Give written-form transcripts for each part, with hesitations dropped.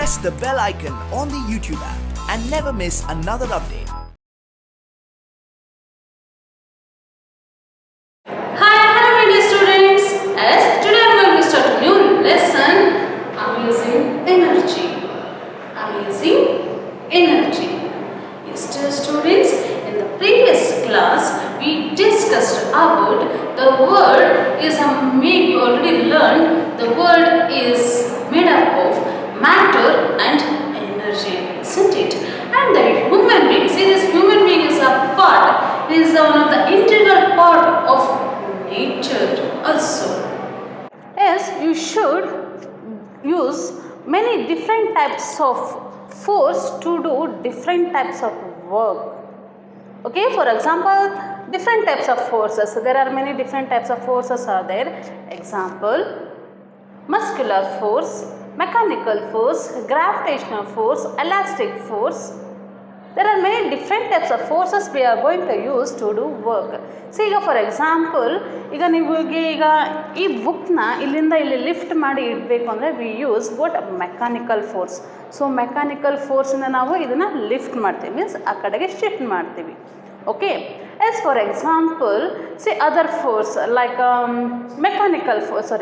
press the bell icon on the YouTube app and never miss another update. Hi, hello my dear students. As today I am going to start a new lesson. Amazing energy. Amazing energy. Yes, dear students, in the previous class we discussed about the word is made. You already learned the word is made up of matter and energy, isn't it? And the human being, see, this human being is a part, is one of the integral part of nature also. Yes, you should use many different types of force to do different types of work. Okay, for example, different types of forces. There are many different types of forces are there. Example, muscular force, mechanical force, gravitational force, elastic force. There are many different types of forces we are going to use to do work. See, for example, ಈಗ ನಿಮಗೆ ಈಗ ಈ ಬುಕ್ನ ಇಲ್ಲಿಂದ ಇಲ್ಲಿ lift ಮಾಡಿ ಇಡಬೇಕು ಅಂದರೆ we use what mechanical force. So mechanical ಫೋರ್ಸಿಂದ ನಾವು ಇದನ್ನು ಲಿಫ್ಟ್ ಮಾಡ್ತೀವಿ, ಮೀನ್ಸ್ ಆ ಕಡೆಗೆ ಶಿಫ್ಟ್ ಮಾಡ್ತೀವಿ. Okay, yes for example see other force like mechanical force,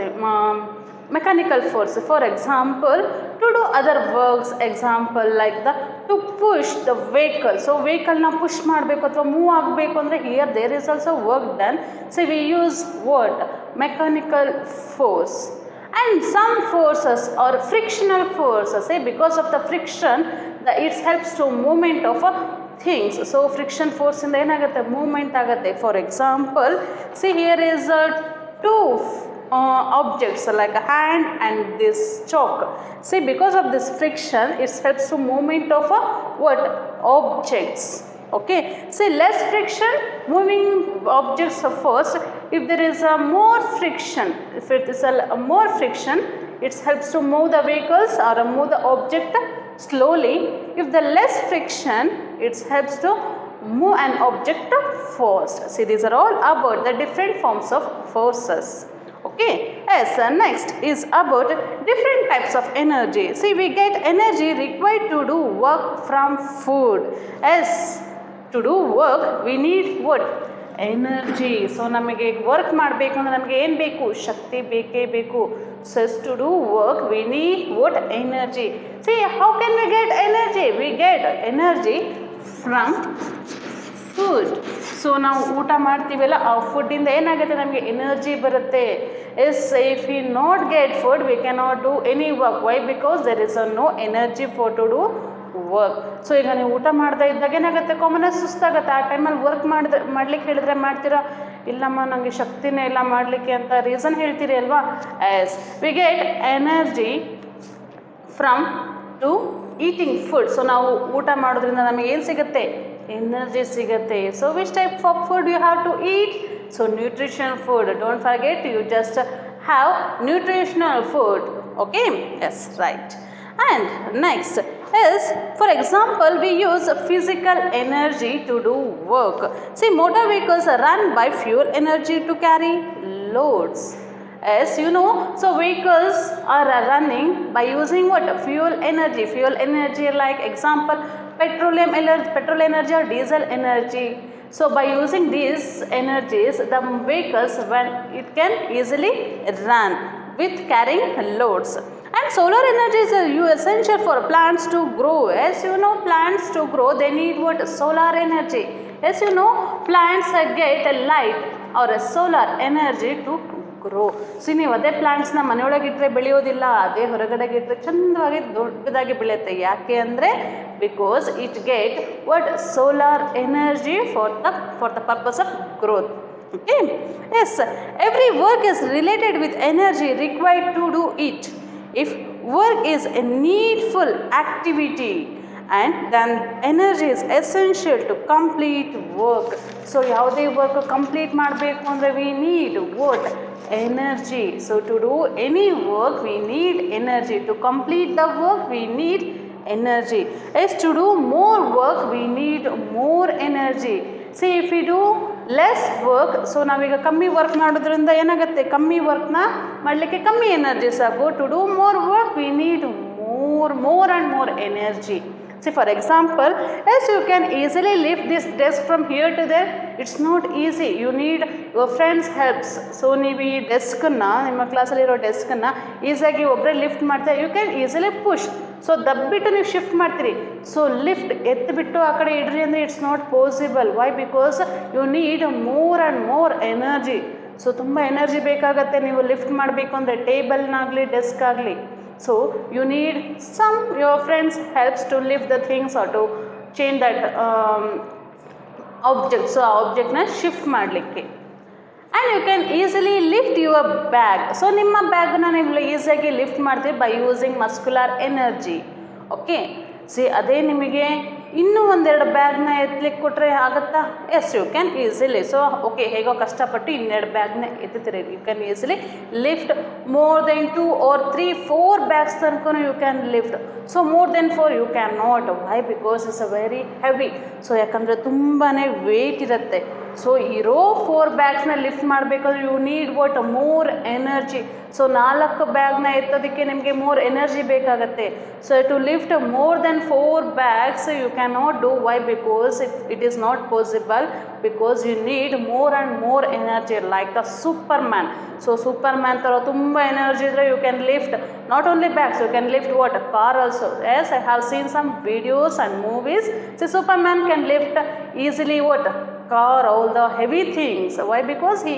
mechanical force, for example to do other works, example like the to push the vehicle. So vehicle na push ಮಾಡಬೇಕು ಅಥವಾ move ಆಗಬೇಕು ಅಂದರೆ here there is also work done. So we use what mechanical force. And some forces are frictional forces, because of the friction it helps to movement of things. So friction force ಇಂದ ಏನಾಗುತ್ತೆ, movement ಆಗುತ್ತೆ. For example, see here is two objects like a hand and this chalk. See, because of this friction it helps to movement of what objects. Okay, see, less friction, moving objects first. If there is a more friction, if it is a more friction, it helps to move the vehicles or move the object slowly. If the less friction, it helps to move an object fast. See, these are all about the different forms of forces. Okay, yes, next is about different types of energy. See, we get energy required to do work from food. Yes, to do work we need what energy. So ನಮಗೆ work ಮಾಡಬೇಕು ಅಂದರೆ ನಮಗೆ ಏನು ಬೇಕು, ಶಕ್ತಿ ಬೇಕೇ ಬೇಕು. So to do work we need what energy. See, how can we get energy? We get energy from food. So ನಾವು ಊಟ ಮಾಡ್ತೀವಲ್ಲ, ಆ ಫುಡ್ಡಿಂದ ಏನಾಗುತ್ತೆ, ನಮಗೆ ಎನರ್ಜಿ ಬರುತ್ತೆ. Yes, if we not get food we can not do any work. Why? Because there is no energy for to do work. So ಈಗ ನೀವು ಊಟ ಮಾಡ್ತಾ ಇದ್ದಾಗ ಏನಾಗುತ್ತೆ, ಕಾಮನಾಗಿ ಸುಸ್ತಾಗುತ್ತೆ. ಆ ಟೈಮಲ್ಲಿ ವರ್ಕ್ ಮಾಡ್ಲಿಕ್ಕೆ ಹೇಳಿದ್ರೆ ಮಾಡ್ತೀರಾ, ಇಲ್ಲಮ್ಮ ನನಗೆ ಶಕ್ತಿನೇ ಇಲ್ಲ ಮಾಡಲಿಕ್ಕೆ ಅಂತ ರೀಸನ್ ಹೇಳ್ತೀರಿ ಅಲ್ವಾ. Yes, we get energy from to eating food. So ನಾವು ಊಟ ಮಾಡೋದ್ರಿಂದ ನಮಗೆ ಏನು ಸಿಗುತ್ತೆ, energy sigate. So which type of food you have to eat? So nutritional food. Don't forget, you just have nutritional food. Okay, yes, right. And next is, for example, we use physical energy to do work. See, motor vehicles run by fuel energy to carry loads. As you know, so vehicles are running by using what fuel energy. Fuel energy, like example, petrol energy or diesel energy. So by using these energies, the vehicles, when it can easily run with carrying loads. And solar energy is essential for plants to grow. As you know, plants to grow they need what, solar energy. As you know, plants get a light or a solar energy to grow. So ನೀವು ಅದೇ ಪ್ಲಾಂಟ್ಸ್ನ ಮನೆಯೊಳಗಿಟ್ಟರೆ ಬೆಳೆಯೋದಿಲ್ಲ, ಅದೇ ಹೊರಗಡೆಗಿಟ್ಟರೆ ಚಂದವಾಗಿ ದೊಡ್ಡದಾಗಿ ಬೆಳೆಯುತ್ತೆ. ಯಾಕೆ ಅಂದರೆ because it get what solar energy for the purpose of growth. Okay, yes, every work is related with energy required to do it. If work is a needful activity, and then energy is essential to complete work. So ಯಾವುದೇ work complete ಮಾಡಬೇಕು ಅಂದರೆ we need what, energy. So to do any work we need energy. To complete the work we need energy. As to do more work we need more energy. See, if we do less work, so ನಾವೀಗ ಕಮ್ಮಿ work ಮಾಡೋದ್ರಿಂದ ಏನಾಗುತ್ತೆ, ಕಮ್ಮಿ ವರ್ಕ್ನ ಮಾಡಲಿಕ್ಕೆ ಕಮ್ಮಿ energy ಸಾಕು. To do more work we need more more and more energy. See, for example, as you can easily lift this desk from here to there, it's not easy. You need your friends' helps. So, ನೀವು ಈ ಡೆಸ್ಕನ್ನು ನಿಮ್ಮ ಕ್ಲಾಸಲ್ಲಿರೋ ಡೆಸ್ಕನ್ನು ಈಸಿಯಾಗಿ ಒಬ್ಬರೇ lift ಮಾಡ್ತಾರೆ. You can easily push. So ದಬ್ಬಿಟ್ಟು ನೀವು shift ಮಾಡ್ತೀರಿ. So lift ಎತ್ತಿಬಿಟ್ಟು ಆ ಕಡೆ ಇಡ್ರಿ ಅಂದರೆ it's not possible. Why? Because you need more and more energy. So ತುಂಬ ಎನರ್ಜಿ ಬೇಕಾಗತ್ತೆ ನೀವು ಲಿಫ್ಟ್ ಮಾಡಬೇಕು ಅಂದರೆ, ಟೇಬಲ್ನಾಗಲಿ ಡೆಸ್ಕ್ ಆಗಲಿ. So you need your friends helps to lift the things or to change that object. So object na shift ಮಾಡಲಿಕ್ಕೆ. And you can easily lift your bag. So ನಿಮ್ಮ ಬ್ಯಾಗ್ನ ನೀವು ಈಸಿಯಾಗಿ ಲಿಫ್ಟ್ ಮಾಡ್ತೀವಿ by using muscular energy. Okay. See ಅದೇ ನಿಮಗೆ ಇನ್ನೂ ಒಂದೆರಡು ಬ್ಯಾಗ್ನ ಎತ್ತಲಿಕ್ಕೆ ಕೊಟ್ಟರೆ ಆಗುತ್ತಾ? Yes, you can easily. So okay, ಹೇಗೋ ಕಷ್ಟಪಟ್ಟು ಇನ್ನೆರಡು ಬ್ಯಾಗ್ನ ಎತ್ತುತ್ತೀರಿ. You can easily lift more than 2 or 3, 4 bags ತನಕ you can lift. So more then 4 you can not. Why? Because it's a very heavy. So ಯಾಕಂದರೆ ತುಂಬಾ ವೆಯ್ಟ್ ಇರುತ್ತೆ. So ಇರೋ 4 ಬ್ಯಾಗ್ಸ್ನ ಲಿಫ್ಟ್ ಮಾಡಬೇಕಾದ್ರೆ you need what? More energy. So 4 ಬ್ಯಾಗ್ನ ಎತ್ತೋದಕ್ಕೆ ನಿಮಗೆ ಮೋರ್ ಎನರ್ಜಿ ಬೇಕಾಗತ್ತೆ. So to lift more then 4 bags you can not do. Why? Because it is not possible. Because you need more and more energy like a superman. So superman ಥರ ತುಂಬ energy ಇದ್ದರೆ you can lift not only bags, you can lift what? Car also. Yes, I have seen some videos and movies. So superman can lift easily what? Car, all the heavy things. Why? Because he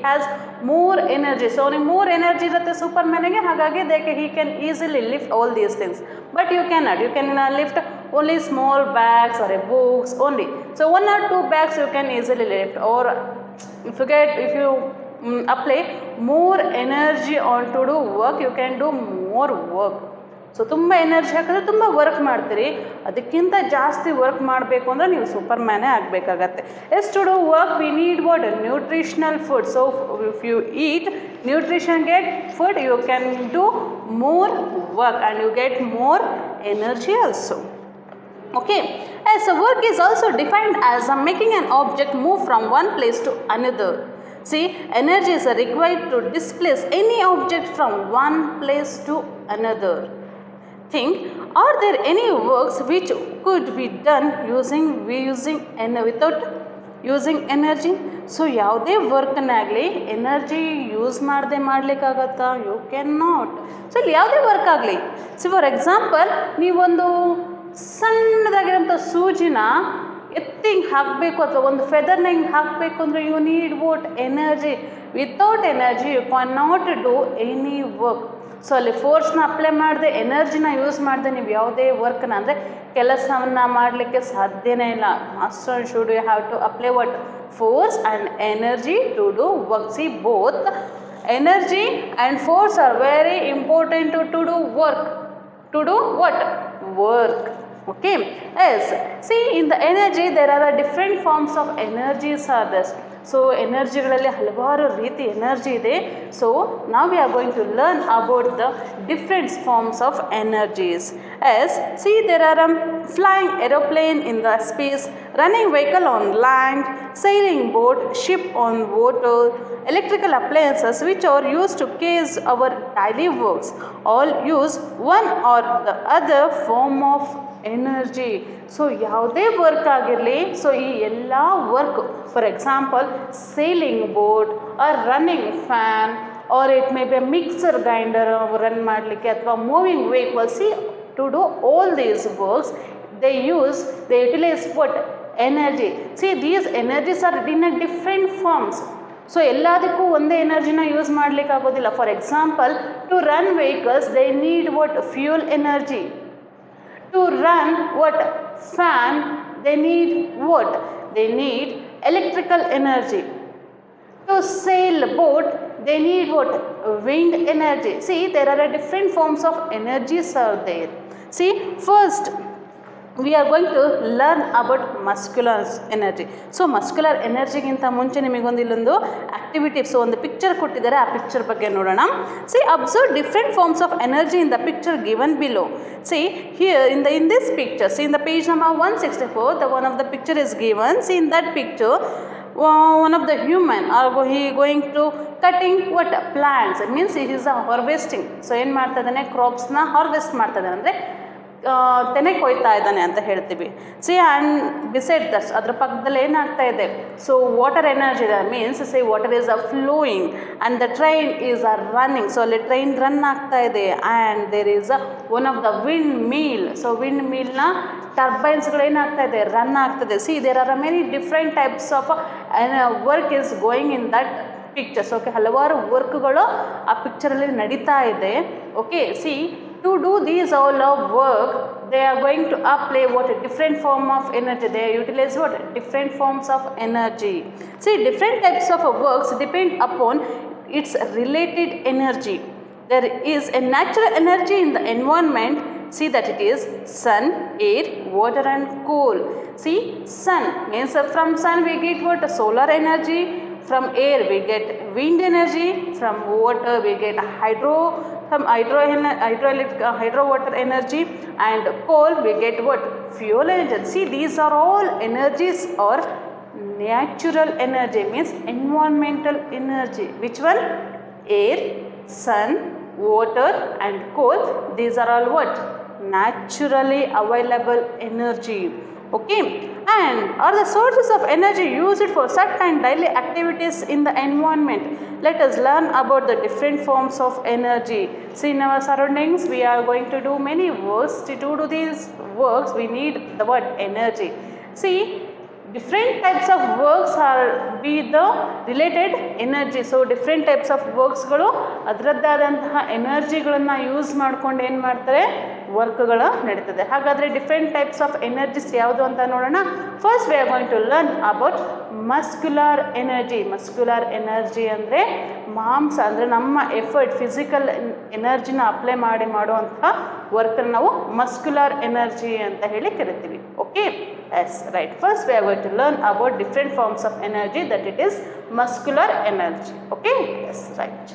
has more energy. So more energy irutte Superman ge, hagage he can easily lift all these things. But you cannot. You can lift only small bags or books only. So 1 or 2 bags you can easily lift. Or if you apply more energy on to do work, you can do more work. So ತುಂಬ energy ಹಾಕಿದ್ರೆ ತುಂಬ work ಮಾಡ್ತೀರಿ. ಅದಕ್ಕಿಂತ ಜಾಸ್ತಿ work ಮಾಡಬೇಕು ಅಂದರೆ ನೀವು ಸೂಪರ್ ಮ್ಯಾನೇ ಆಗಬೇಕಾಗತ್ತೆ. Yes, to do work we need what? Nutritional food. So if you eat nutrition get food, you can do more work and you get more energy also. Okay, as a work is also defined as making an object move from one place to another. See, energy is required to displace any object from one place to another. Think, are there any works which could be done without using energy? So ಯಾವುದೇ ವರ್ಕ್ನಾಗಲಿ energy use ಮಾಡದೆ ಮಾಡಲಿಕ್ಕಾಗತ್ತಾ? You can not. So ಇಲ್ಲಿ ಯಾವುದೇ work ಆಗಲಿ, so for example ನೀವೊಂದು ಸಣ್ಣದಾಗಿರೋಂಥ ಸೂಜಿನ ಎತ್ತಿ ಹಿಂಗೆ ಹಾಕಬೇಕು ಅಥವಾ ಒಂದು ಫೆದರ್ನ ಹಿಂಗೆ ಹಾಕಬೇಕು ಅಂದರೆ you need what? Energy. Without energy you can not do any work. So ಅಲ್ಲಿ ಫೋರ್ಸ್ನ ಅಪ್ಲೈ ಮಾಡದೆ, ಎನರ್ಜಿನ ಯೂಸ್ ಮಾಡದೆ ನೀವು ಯಾವುದೇ ವರ್ಕ್ನ ಅಂದರೆ ಕೆಲಸವನ್ನು ಮಾಡಲಿಕ್ಕೆ ಸಾಧ್ಯನೇ ಇಲ್ಲ. Must and should you have to apply what? Force and energy to do work. See, both energy and force are very important to do work. To do what? Work. Okay. Yes. See, in the energy there are different forms of energies are there. So ಎನರ್ಜಿಗಳಲ್ಲಿ ಹಲವಾರು ರೀತಿ energy ಇದೆ. So ನಾವು we are going to learn about the different forms of energies. Yes, see, there are flying aeroplane in the space, running vehicle on land, sailing boat, ship on water, electrical appliances which are used to carry our daily works, all use one or the other form of energy. So ಯಾವುದೇ work ಆಗಿರಲಿ, so ಈ ಎಲ್ಲ work, for example sailing boat or running fan or it may be mixer grinder run ಮಾಡಲಿಕ್ಕೆ ಅಥವಾ moving vehicles, to do all these works they utilize what? Energy. See, these energies are in a different forms. So ಎಲ್ಲದಕ್ಕೂ ಒಂದೇ ಎನರ್ಜಿನ use ಮಾಡಲಿಕ್ಕೆ ಆಗೋದಿಲ್ಲ. For example, to run vehicles they need what? Fuel energy. To run what? Fan, they need what? They need electrical energy. To sail boat, they need what? Wind energy. See, there are different forms of energies are there. See, first we are going to learn about muscular energy. So muscular ಎನರ್ಜಿಗಿಂತ ಮುಂಚೆ ನಿಮಗೊಂದು ಇಲ್ಲೊಂದು activity, so ಒಂದು picture ಕೊಟ್ಟಿದ್ದಾರೆ, ಆ picture ಬಗ್ಗೆ ನೋಡೋಣ. See, observe different forms of energy in the picture given below. See, here in this picture, see in the page number 164, the one of the picture is given. See, in that picture one of the human are he going to cutting what plants, it means he is harvesting. So ಏನು ಮಾಡ್ತಾ ಇದ್ದಾನೆ, ಕ್ರಾಪ್ಸ್ನ harvest ಮಾಡ್ತಾ ಇದ್ದಾನೆ, ಅಂದರೆ ತೆನೆ ಕೊಯ್ತಾ ಇದ್ದಾನೆ ಅಂತ ಹೇಳ್ತೀವಿ. ಸಿ ಆ್ಯಂಡ್ ಬಿಸೈಡ್ ದಟ್ಸ್, ಅದ್ರ ಪಕ್ಕದಲ್ಲಿ ಏನಾಗ್ತಾ ಇದೆ, so water energy means see water is flowing and the train is running. So ಅಲ್ಲಿ ಟ್ರೈನ್ ರನ್ ಆಗ್ತಾ ಇದೆ and there is one of the wind mill. So ವಿಂಡ್ ಮೀಲ್ನ ಟರ್ಬೈನ್ಸ್ಗಳು ಏನಾಗ್ತಾ ಇದೆ, ರನ್ ಆಗ್ತದೆ. See there are many different types of work is going in that pictures. Okay, ಹಲವಾರು ವರ್ಕ್ಗಳು ಆ ಪಿಕ್ಚರಲ್ಲಿ ನಡೀತಾ ಇದೆ. Okay, see to do these all of work, they are going to apply what a different form of energy, they utilize what different forms of energy. See, different types of works depend upon its related energy. There is a natural energy in the environment. See that it is sun, air, water and coal. See, sun means from sun we get what solar energy, from air we get wind energy, from water we get from hydro water energy, and coal we get what fuel energy. See, these are all energies or natural energy, means environmental energy. Which one? Air, sun, water and coal, these are all what naturally available energy. Okay, and are the sources of energy used for certain daily activities in the environment. Let us learn about the different forms of energy. See, in our surroundings we are going to do many works. To do these works we need the word energy. See, different types of works are be the related energy. So different types of worksಗಳು ಅದರದ್ದಾದಂತಹ ಎನರ್ಜಿಗಳನ್ನು use ಮಾಡ್ಕೊಂಡು ಏನು ಮಾಡ್ತಾರೆ, ವರ್ಕ್ಗಳು ನಡೀತದೆ. ಹಾಗಾದರೆ different types of energies ಯಾವುದು ಅಂತ ನೋಡೋಣ. First we are going to learn about muscular energy. Muscular energy ಅಂದರೆ ಮಾಂಸ, ಅಂದರೆ ನಮ್ಮ ಎಫರ್ಟ್ ಫಿಸಿಕಲ್ ಎನರ್ಜಿನ ಅಪ್ಲೈ ಮಾಡಿ ಮಾಡುವಂತಹ ವರ್ಕನ್ನು ನಾವು ಮಸ್ಕ್ಯುಲರ್ ಎನರ್ಜಿ ಅಂತ ಹೇಳಿ ಕರಿತೀವಿ. Okay, yes, right. First we are going to learn about different forms of energy, that it is muscular energy. Okay, yes, right.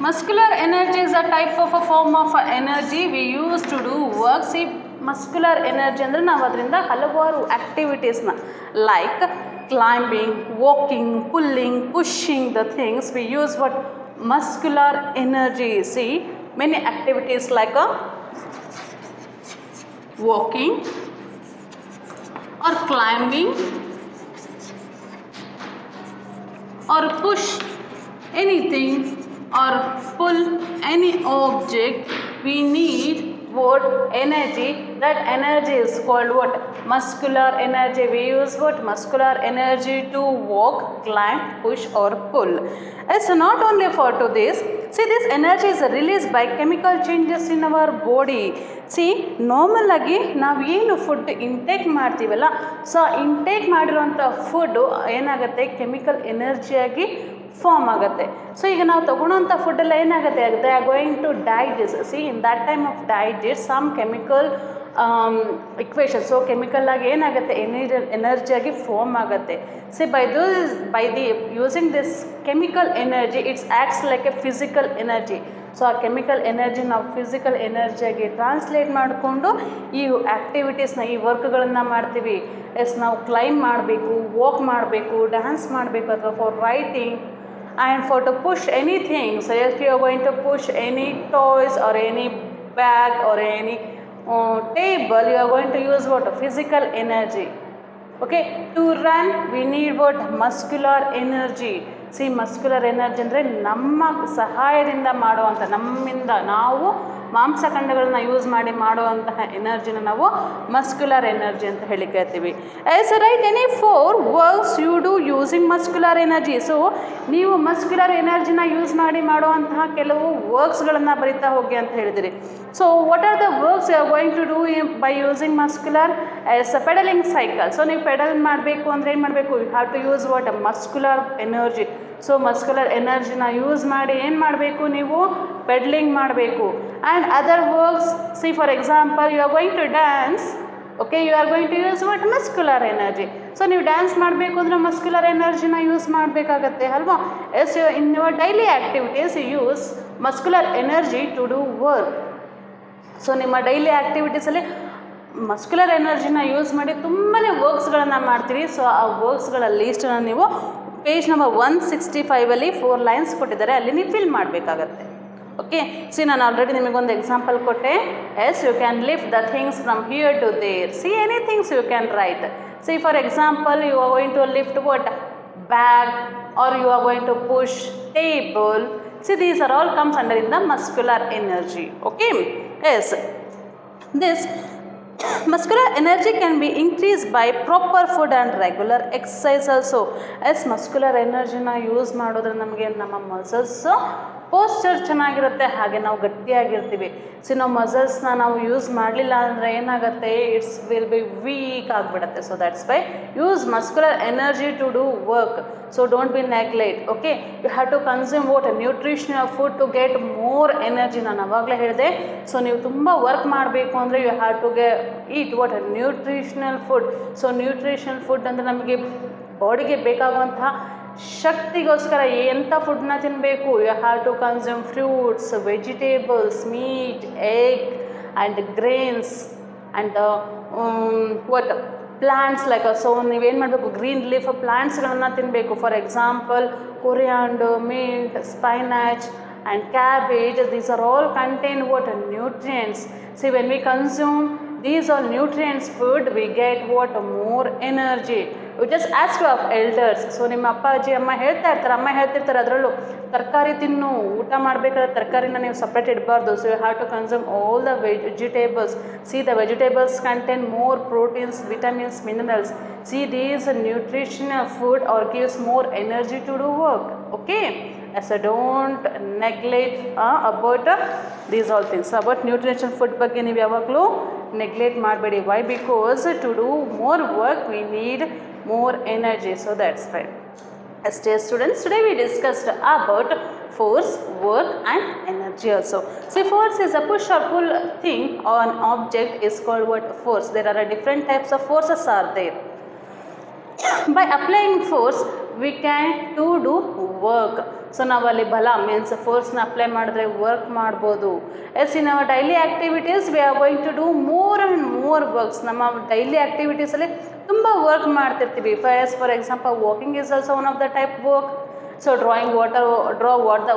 Muscular energy is a type of a form of energy we use to do work. See, muscular energy ಅಂದರೆ ನಾವು ಅದರಿಂದ ಹಲವಾರು ಆ್ಯಕ್ಟಿವಿಟೀಸ್ನ like climbing, walking, pulling, pushing the things we use what muscular energy. See, many activities like walking or climbing or push anything or pull any object, we need what energy. That energy is called what muscular energy. We use what muscular energy to walk, climb, push or pull. It's not only for to this. See, this energy is released by chemical changes in our body. See, normal ಆಗಿ ನಾವು ಏನು food intake ಮಾಡ್ತೀವಲ್ಲ, so intake ಮಾಡಿರೋಂಥ food ಏನಾಗುತ್ತೆ, chemical ಎನರ್ಜಿಯಾಗಿ form ಆಗುತ್ತೆ. So ಈಗ ನಾವು ತೊಗೊಳೋಂಥ ಫುಡ್ಡೆಲ್ಲ ಏನಾಗುತ್ತೆ, they are going to digest. See, in that time of digest some chemical equation. So chemical ಆಗಿ ಏನಾಗುತ್ತೆ, ಎನರ್ಜಿಯಾಗಿ ಫಾರ್ಮ್ ಆಗುತ್ತೆ. See, by the using this chemical energy it's acts like a physical energy. So ಆ chemical energy ನಾವು physical ಎನರ್ಜಿಯಾಗಿ translate ಮಾಡಿಕೊಂಡು ಈ ಆ್ಯಕ್ಟಿವಿಟೀಸ್ನ, ಈ ವರ್ಕ್ಗಳನ್ನು ಮಾಡ್ತೀವಿ. ಎಸ್, ನಾವು ಕ್ಲೈಮ್ ಮಾಡಬೇಕು, ವಾಕ್ ಮಾಡಬೇಕು, ಡ್ಯಾನ್ಸ್ ಮಾಡಬೇಕು, ಅಥವಾ for writing and for to push anything. So if you are going to push any toys or any bag or any table, you are going to use what physical energy. Okay, to run we need what muscular energy. See, muscular energy ಅಂದರೆ ನಮ್ಮ ಸಹಾಯದಿಂದ ಮಾಡುವಂಥ, ನಮ್ಮಿಂದ ನಾವು ಮಾಂಸಖಂಡಗಳನ್ನ use ಮಾಡಿ ಮಾಡುವಂತಹ ಎನರ್ಜಿನ ನಾವು muscular energy ಅಂತ ಹೇಳಿ ಕರಿತೀವಿ. As right any four works you do using muscular energy. So ನೀವು ಮಸ್ಕ್ಯುಲರ್ ಎನರ್ಜಿನ ಯೂಸ್ ಮಾಡಿ ಮಾಡುವಂತಹ ಕೆಲವು ವರ್ಕ್ಸ್ಗಳನ್ನು ಬರಿತಾ ಹೋಗಿ ಅಂತ ಹೇಳಿದಿರಿ. So what are the works you are going to do by using muscular? As a pedaling cycle. So ನೀವು ಪೆಡಲ್ ಮಾಡಬೇಕು ಅಂದರೆ ಏನು ಮಾಡಬೇಕು, you have to use what muscular energy. So muscular ಎನರ್ಜಿನ ಯೂಸ್ ಮಾಡಿ ಏನು ಮಾಡಬೇಕು, ನೀವು ಪೆಡ್ಲಿಂಗ್ ಮಾಡಬೇಕು. And other works, see for example you are going to dance. Okay, you are going to use what muscular energy. So ನೀವು dance ಮಾಡಬೇಕು ಅಂದರೆ muscular ಎನರ್ಜಿನ ಯೂಸ್ ಮಾಡಬೇಕಾಗತ್ತೆ ಅಲ್ವಾ. Yes, in your daily activities use muscular energy to do work. So ನಿಮ್ಮ daily ಆ್ಯಕ್ಟಿವಿಟೀಸಲ್ಲಿ muscular ಎನರ್ಜಿನ use ಮಾಡಿ ತುಂಬಾ ವರ್ಕ್ಸ್ಗಳನ್ನು ಮಾಡ್ತೀರಿ. ಸೊ ಆ ವರ್ಕ್ಸ್ಗಳ ಲೀಸ್ಟನ್ನು ನೀವು ಪೇಜ್ ನಂಬರ್ 165 4 ಲೈನ್ಸ್ ಕೊಟ್ಟಿದ್ದಾರೆ, ಅಲ್ಲಿ ನೀವು ಫಿಲ್ ಮಾಡಬೇಕಾಗತ್ತೆ. ಓಕೆ, ಸಿ ನಾನು ಆಲ್ರೆಡಿ ನಿಮಗೊಂದು ಎಕ್ಸಾಂಪಲ್ ಕೊಟ್ಟೆ. Yes, you can lift the things from here to there. See any things you can write. See for example, you are going to lift what bag or you are going to push table. See, these are all comes under in the muscular energy. Okay, yes, this muscular energy can be increased by proper food and regular exercise also. As muscular energy na use ಮಾಡೋದ್ರೆ ನಮಗೆ ನಮ್ಮ muscles posture ಚೆನ್ನಾಗಿರುತ್ತೆ, ಹಾಗೆ ನಾವು ಗಟ್ಟಿಯಾಗಿರ್ತೀವಿ. So ನಾವು ಮಸಲ್ಸ್ನ ನಾವು use ಮಾಡಲಿಲ್ಲ ಅಂದರೆ ಏನಾಗುತ್ತೆ, ಇಟ್ಸ್ ವಿಲ್ ಬಿ ವೀಕ್ ಆಗಿಬಿಡುತ್ತೆ. So that's why use muscular energy to do work. So don't be neglect. Okay, you have to consume what nutritional food to get more energy. ನಾನು ಅವಾಗಲೇ ಹೇಳಿದೆ. So ನೀವು ತುಂಬ work ಮಾಡಬೇಕು ಅಂದರೆ you have to eat what nutritional food. So nutritional food ಅಂದರೆ ನಮಗೆ ಬಾಡಿಗೆ ಬೇಕಾಗುವಂತಹ ಶಕ್ತಿಗೋಸ್ಕರ ಎಂಥ ಫುಡ್ನ ತಿನ್ನಬೇಕು. You have to consume fruits, vegetables, meat, egg and grains and what plants like. So ನೀವೇನು ಮಾಡಬೇಕು, ಗ್ರೀನ್ ಲೀಫ್ ಪ್ಲಾಂಟ್ಸ್ಗಳನ್ನು ತಿನ್ನಬೇಕು. For example, coriander, mint, spinach and cabbage. These are all contain what nutrients. See when we consume these all nutrients food, we get what more energy. You just ask your elders. So ನಿಮ್ಮ ಅಪ್ಪ ಅಜ್ಜಿ ಅಮ್ಮ ಹೇಳ್ತಾ ಇರ್ತಾರೆ, ಅಮ್ಮ ಹೇಳ್ತಿರ್ತಾರೆ, ಅದರಲ್ಲೂ ತರಕಾರಿ ತಿನ್ನು, ಊಟ ಮಾಡಬೇಕಾದ್ರೆ ತರಕಾರಿನ ನೀವು ಸಪ್ರೇಟ್ ಇಡಬಾರ್ದು. So you have to consume all the vegetables. See the vegetables contain more proteins, vitamins, minerals. See these nutritional food are gives more energy to do work. Okay, so don't neglect about these all things. About nutrition food ಬಗ್ಗೆ ನೀವು ಯಾವಾಗಲೂ neglect ಮಾಡಬೇಡಿ. Why? Because to do more work we need more energy. So that's fine. As dear students, today we discussed about force, work and energy also. So force is a push or pull thing on object is called what? Force. There are different types of forces are there. By applying force we can to do work. So ನಾವಲ್ಲಿ ಬಲ means ಫೋರ್ಸ್ನ apply ಮಾಡಿದ್ರೆ work ಮಾಡ್ಬೋದು. Yes, in our daily activities we are going to do more and more works. ನಮ್ಮ daily ಆ್ಯಕ್ಟಿವಿಟೀಸಲ್ಲಿ ತುಂಬ work ಮಾಡ್ತಿರ್ತೀವಿ. For example, walking is also one of the type work. So drawing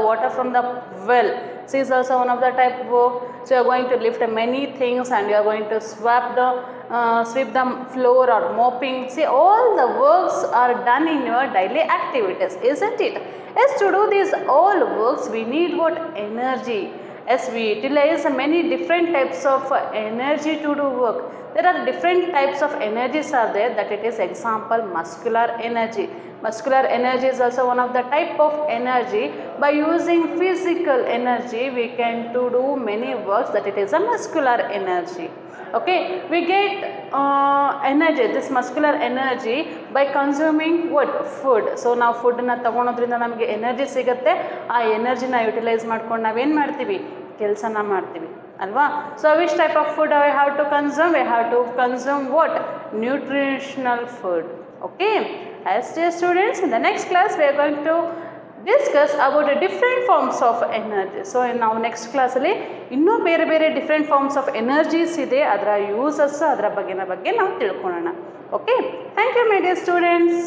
water from the well. So is also one of the type of work. So you are going to lift many things and you are going to sweep the floor or mopping. See, all the works are done in your daily activities, isn't it? Yes, to do these all works we need what? Energy. Yes, we utilize many different types of energy to do work. There are different types of energies are there, that it is example muscular energy. Muscular energy is also one of the type of energy. By using physical energy we can to do many works, that it is a muscular energy. Okay, we get energy, this muscular energy by consuming what? Food. So ನಾವು ಫುಡ್ನ ತಗೊಳೋದ್ರಿಂದ ನಮಗೆ energy ಸಿಗುತ್ತೆ. ಆ ಎನರ್ಜಿನ utilise ಮಾಡ್ಕೊಂಡು ನಾವೇನು ಮಾಡ್ತೀವಿ, ಕೆಲಸನ ಮಾಡ್ತೀವಿ ಅಲ್ವಾ. So which type of food we have to consume? We have to consume what? Nutritional food. Okay, as dear students, in the next class we are going to discuss about the different forms of energy. So ನಾವು next ಕ್ಲಾಸಲ್ಲಿ ಇನ್ನೂ ಬೇರೆ ಬೇರೆ different forms of energies ಇದೆ, ಅದರ uses, ಅದರ ಬಗ್ಗೆ ನಾವು ತಿಳ್ಕೊಳ್ಳೋಣ. Okay, thank you my dear students.